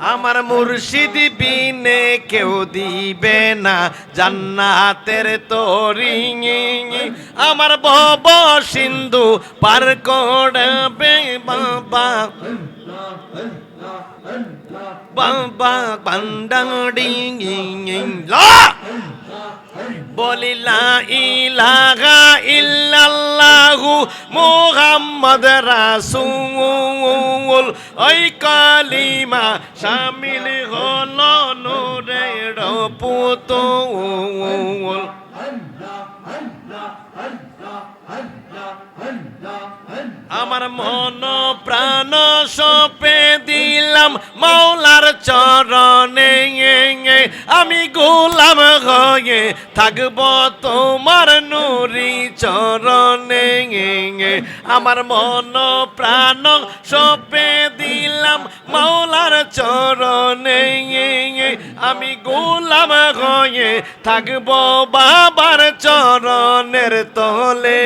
আমার মুর্শিদ বিনে কেউ দিবে না জান্নাতের তরি আমার ভব সিন্ধু পার করবে বাবা বাবা বান্ডাড়ি বলি লা ইলাহা ইল্লাল্লাহু মুহাম্মদ রাসূল ওই কালিমা শামিল হলো নূরের পুতুল আমার মন প্রাণ সপে দিলাম মাওলার চরণে আমি গোলাম হয়ে থাকব তোমার নুরি চরণে আমার মন প্রাণ সপে দিলাম মাওলার চরণে আমি গোলাম হয়ে থাকব বাবার চরণের তলে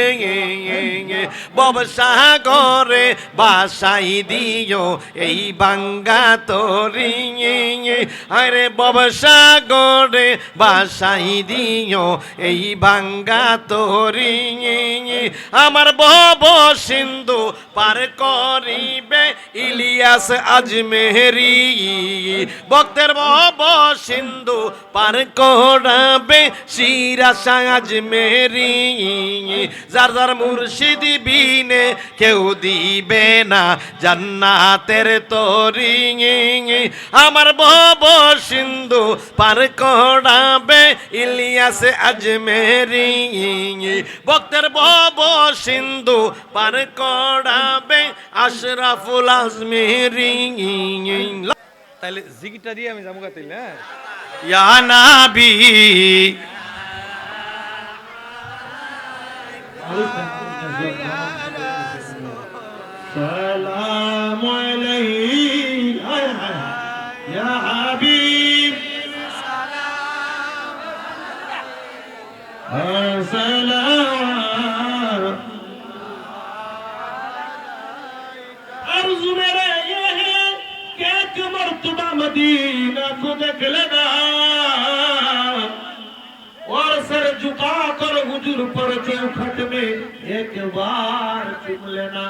ববসাগরে বাসাই দিও এই বাঙ্গা তরি আরে ববসাগরে বাসাই দিও এই বাঙ্গা তরি আমার ভব সিন্ধু পার করিবে ইলিয়াস আজমেরি ভক্তের ভব সিন্ধু পার করাবে সিরাজ আজমেরি যার যার মুর্শিদ বিনে কেউ দিবে না জান্নাতের তরি আমার ভব সিন্ধু পার করাবে ইলিয়াস আজমেরি ভক্তের ভব সিন্ধু পার করাবে আশরাফুল আজমেরি তাহলে জিকিরটা দিয়ে আমি যাবো গাতে না ইয়া নবী سلام عليك يا حبيب سلام अर्ज़ मेरा ये है कि एक मर्तबा मदीना को देख लेना और सर झुका कर हुजूर पर चौखट में एक बार चुम लेना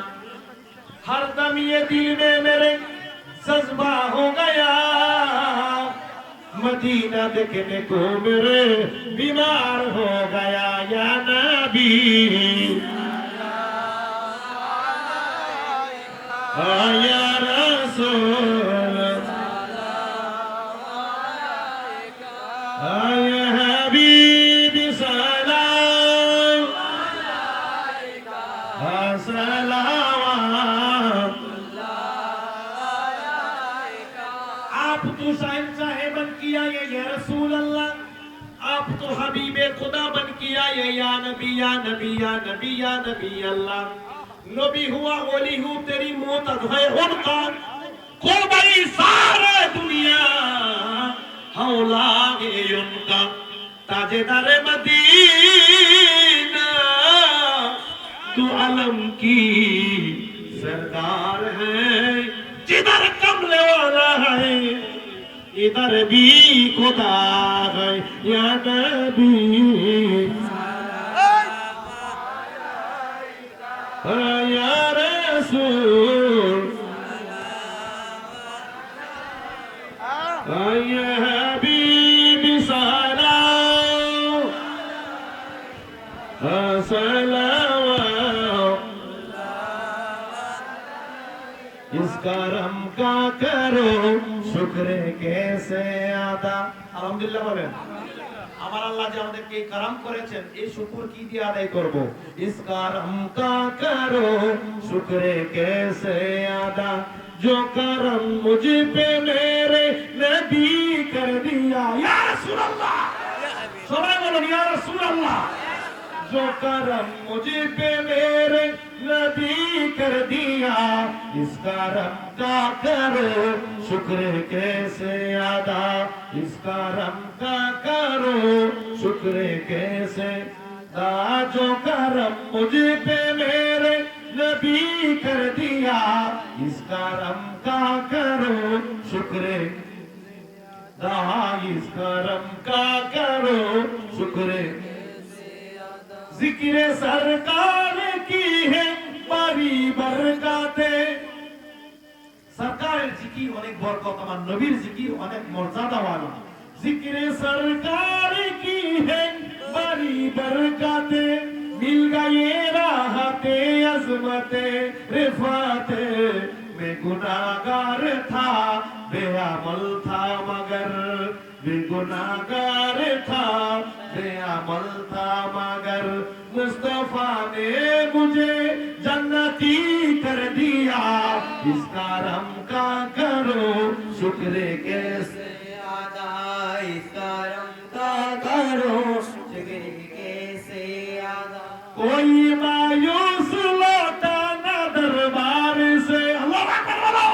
हर दम ये दिल में मेरे जज्बा हो गया मदीना देखने को मेरे बीमार हो गया या नबी या रसूल या हबीब सलाम आप तो शाहिद साहेबन किया ये रसूल अल्लाह आप तो हबीबे खुदा बन किया ये या नबी या नबी या नबी या नबी अल्लाह नबी हुआ वली हूँ तेरी मौत है उनका को भाई सारे दुनिया हौला है उनका ताजेदार मदीना तू अलम की सरदार है जिधर कमले वाला है इधर भी खुदा है या नबी या रसूल या हबीब सलाम सलाम इस करम का करो शुक्र कैसे अदा আলহামদুলিল্লাহ বলেন আমার আল্লাহ যে আমাদেরকে এই কারাম করেছেন এই শুকর কি দিয়ে আদায় করব इस करम का करो शुक्र कैसे अदा जो करम मुझ पे मेरे नबी कर दिया या रसूल अल्लाह সবাই বলুন या रसूल अल्लाह जो करम मुझ पे मेरे नबी कर दिया इस करम का करो शुक्र कैसे अदा इस करम का करो शुक्र कैसे अदा जो करम मुझ पे मेरे नबी कर दिया इस करम का करो शुक्र इस करम का करो शुक्र जिक्र सरकार की है बड़ी बरकते सरकारेर जिकिर अनेक बरकत আমার নবীর জিকির অনেক মর্যাদাওয়ালা जिक्र सरकार की है बड़ी बरकते मिल गए राहते अजमते रिफाते मैं गुनाहगार था बेअमल था मगर मैं गुनाहगार था बेअमल था मगर मुस्तफा ने मुझे जन्नती कर दिया इस करम का करो शुक्र कैसे अदा इस करम का करो शुक्र कैसे अदा कोई मायूस लौटा ना दरबार से अल्लाह আকবার বলো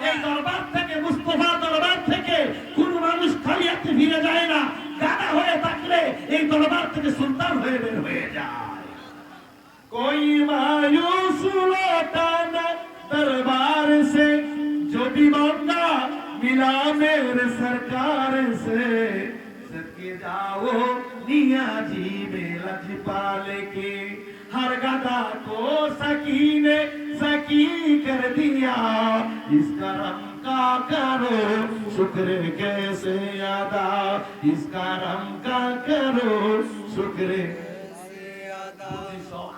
এই দরবার থেকে মুস্তাফা দরবার থেকে কোন মানুষ খালি হাতে ফিরে যায় না গাদা হয়ে থাকলে এই দরবার থেকে সুলতান হয়ে বের হয়ে যায় कोई मायूस लौटा ना दरबार से जो भी मांगा मिला मेरे सरकार से सदके जाओ नियाजी में लजपाल के हर गदा को सकीने सकी कर दिया इस करम का करो शुक्र कैसे अदा इस करम का करो शुक्र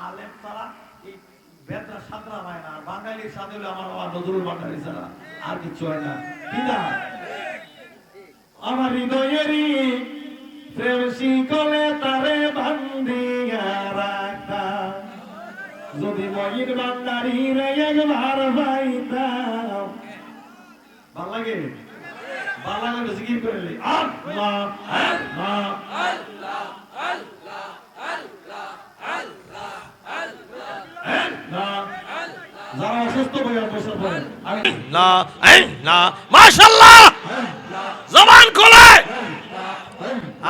আলেম তারা এই বেদরা সাদরা হয় না বাঙালির সাথে হলো আমার বাবা নজরুল ভান্ডারী ছাড়া আর কিছু হয় না কিনা আমার হৃদয়েরই প্রেম শিকলে তারে বান্ধিয়া রাখতা যদি মহিন ভান্ডারী রে একবার পাইতাম ভাল লাগে জিকির করে আল্লাহ আল্লাহ আল্লাহ আল্লাহ যারা অসুস্থ হয়ে বসে পড়েন মাশাআল্লাহ জবান খোলে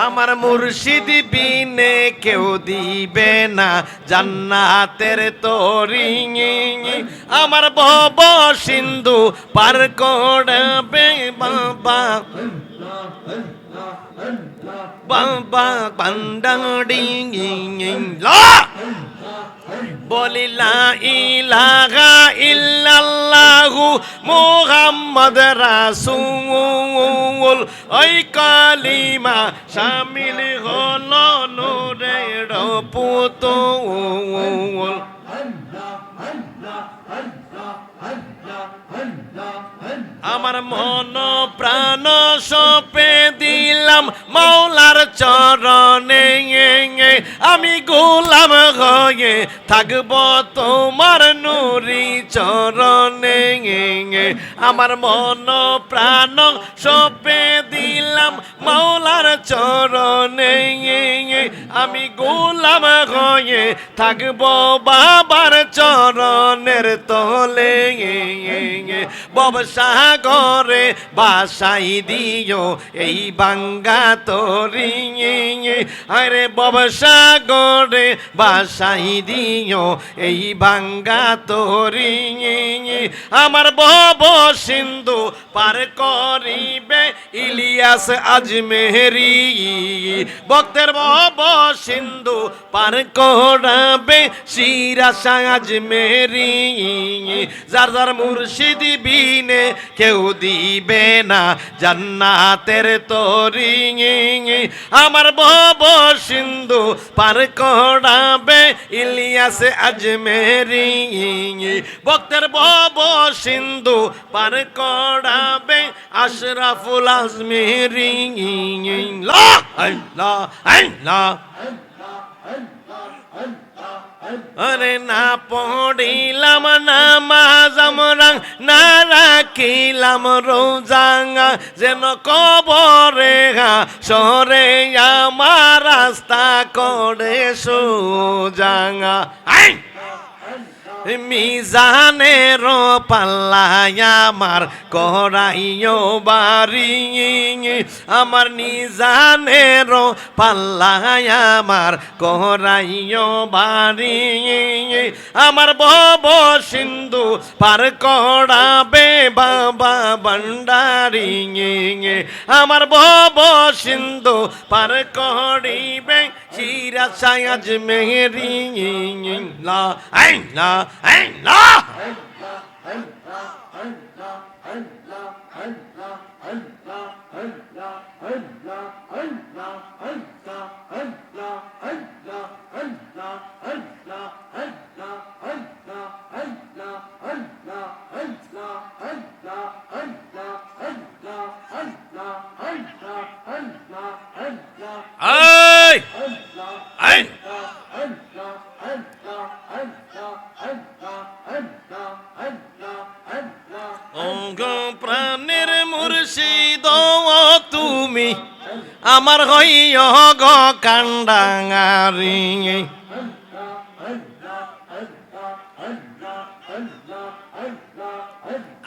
আমার মুর্শিদ বিনে কেউ দিবে না জান্নাতের তরি আমার ভব সিন্ধু পার করবে বাবা বাবা বান্ডাড়ি লা বলি লা ইলাহা ইল্লাল্লাহু মুহাম্মদ রাসূল ওই কালিমা শামিল হলো নূরের পুতুল আমার মন প্রাণ সপে দিলাম মাওলার চরণে আমি গোলাম হয়ে থাকব তোমার নুরি চরণে আমার মন প্রাণ সপে দিলাম মাওলার চরণে আমি গোলাম হয়ে থাকব বাবার চরণের তলে ববসাগরে বাসাই দিও এই বাঙ্গা তরি আরে ববসাগরে বাসাই দিও এই বাঙ্গা তরি আমার ভব সিন্ধু পার করিবে ইলিয়াস আজমেরি ভক্তের ভব সিন্ধু পার করাবে শিরাশা আজমেরি যার যার মুর্শিদ বিনে কেউ দিবে না জান্নাতের তরি আমার ভব সিন্ধু পার করাবে ইলিয়াস আজমেরি ভক্তের ভব সিন্ধু পার করাবে আশরাফুল আজমেরি লা ইলাহা ইল্লাল্লাহ আরে না পড়িলাম নামাজ আমরা না রাখিলাম রোজা যেন কবরে সরে আমার রাস্তা করে সোজা মিজানের পাল্লায় আমার করাইও বাড়ি আমার নিজানের পাল্লায় আমার করাইও বাড়ি আমার ভব সিন্ধু পার করাবে বাবা ভান্ডারি আমার ভব সিন্ধু পার করিবে শিরা সায়াজ মেহেরি লা আই লা আই লা আই আই অঙ্গ প্রাণের মুর্শিদ তুমি আমার হইয় গ কান্ডাঙারি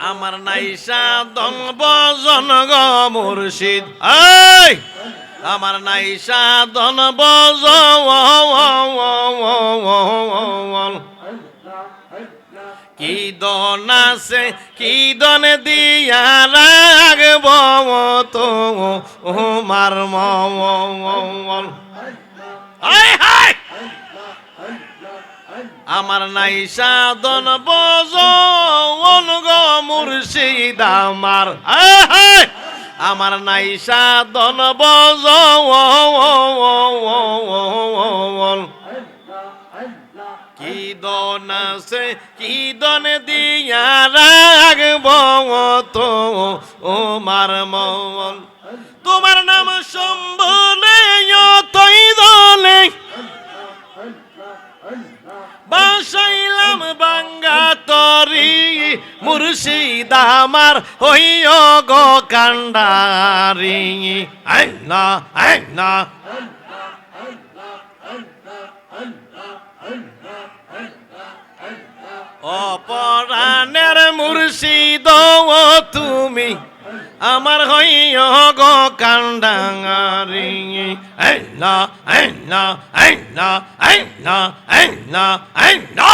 আমার নাইসা দন বজন গ মুর্শিদ আই আমার নাইসা দন বজ কি দন আছে কি দন দিয়া রাখব তো মার মল আমার নাই সাধন বজ অনুগ মুর্শিদ আমার নাই সাধন বজ কি দন আছে কি দন দিয়া রাখব তো মার মল তোমার নাম সম্বলে তৈ দলে বাসাইলাম বাঙ্গা তরি মুর্শিদ আমার হইয় গো কান্ডারি আইনা আইনা অপরাণের মুর্শিদ তুমি আমার হইয় গো কান্ডারি আইনা আইনা আইনা আইনা আইনা আইনা